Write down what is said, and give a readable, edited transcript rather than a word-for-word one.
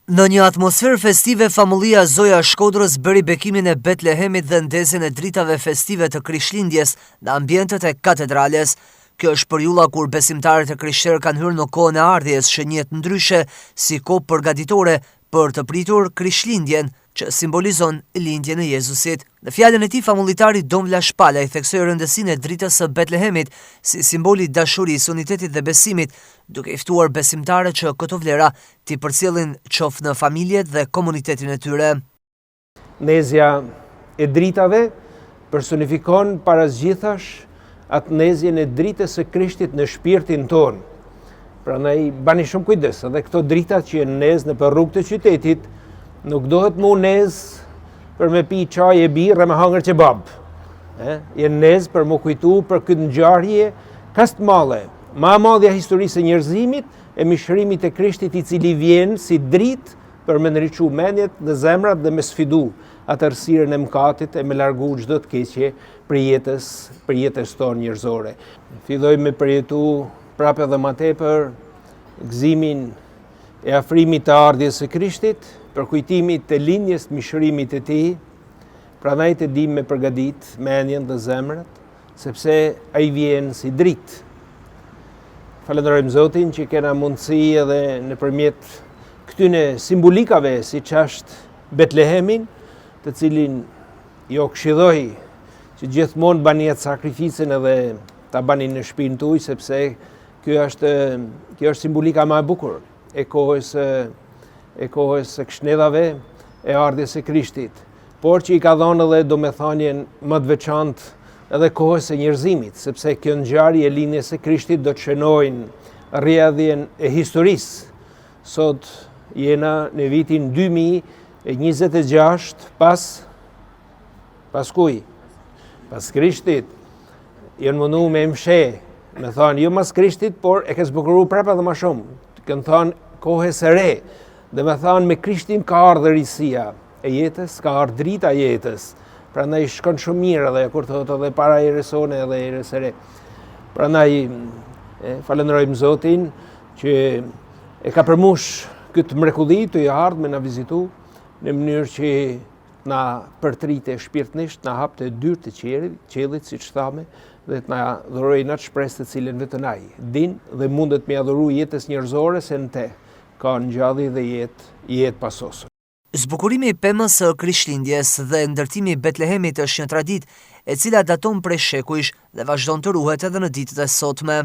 Në një atmosferë festive, famullia Zoja Shkodrës bëri bekimin e Betlehemit dhe ndezjen e dritave festive të Krishtlindjes në ambientet e katedrales. Kjo është periudha kur besimtarët e krishterë kanë hyrë në kohën e ardhjes, që njihet ndryshe si kohë përgatitore për të pritur Krishtlindjen, që simbolizon lindjen e Jezusit. Në fjalën e tij, famullitari Don Vlashpala i theksoi rëndësinë e dritës së Betlehemit si simboli dashurisë, unitetit dhe besimit, duke i ftuar besimtarët që këto vlera t'i përcjellin qoftë në familjet dhe komunitetin e tyre. Ndezja e dritave personifikon parazgjithash atë ndezjen e dritës së Krishtit në shpirtin tonë. Prandaj bani shumë kujdes, edhe këto drita që janë ndezë në rrugët e qytetit nuk dohet mu ndezë për me pi çaj e birë e me hangër kebab. Janë ndezë për mu kujtu për këtë ngjarje kaq të madhe, më e madhja historisë e njerëzimit, e mishërimit e Krishtit, i cili vjen si dritë për me ndriçu mendjet dhe zemrat dhe me sfidu atë errësirën e mëkatit e me largu çdo të keqje për jetës tonë njerëzore. Filloj me përjetu prapë edhe më tepër gëzimin e afrimit të ardhjes së Krishtit, për kujtimit të lindjes të mishërimit të tij, prandaj të dim me përgadit mendjen dhe zemrat, sepse ai vjen si dritë. Falenderojmë Zotin që kena mundësi edhe nëpërmjet këtyne simbolikave, siç është Betlehemin, të cilin jo këshilloj që gjithmonë bani atë sakrificën edhe ta bani në shtëpinë tuaj, sepse kjo është simbolika më e bukur e kohës së kështnedhave e ardhjes së Krishtit, por që i ka dhënë edhe domethënien më të veçantë edhe kohës së njerëzimit, sepse kjo ngjarje e lindjes së Krishtit do të shënojnë rrjedhjen e historisë. Sot jena në vitin 2026 pas kuj? Pas Krishtit. Janë mundu me mshe, me thonë jo mas Krishtit, por e ke zbukuru prapë edhe më shumë. Kënë thonë kohës së re, dhe me thonë me Krishtin ka ardhur risia e jetës, ka ardhur drita e jetës. Prandaj shkon shumë mirë edhe kur thotë edhe para erës sone edhe erës së re. Prandaj falenderojmë Zotin që e ka përmush këtë mrekulli të i ardhë me na vizitu në mënyrë që na përtrite shpirtnisht, na hapte dyrë të qiellit, siç thame, dhe të na dhurojë atë shpresë të cilën vetëm ai din dhe mundet me adhuru jetës njerëzore, se në te ka ngjalli dhe jetë pasosur. Zbukurimi i pemës së Krishtlindjes dhe ndërtimi i Betlehemit është një traditë e cila daton prej shekujsh dhe vazhdon të ruhet edhe në ditët e sotme.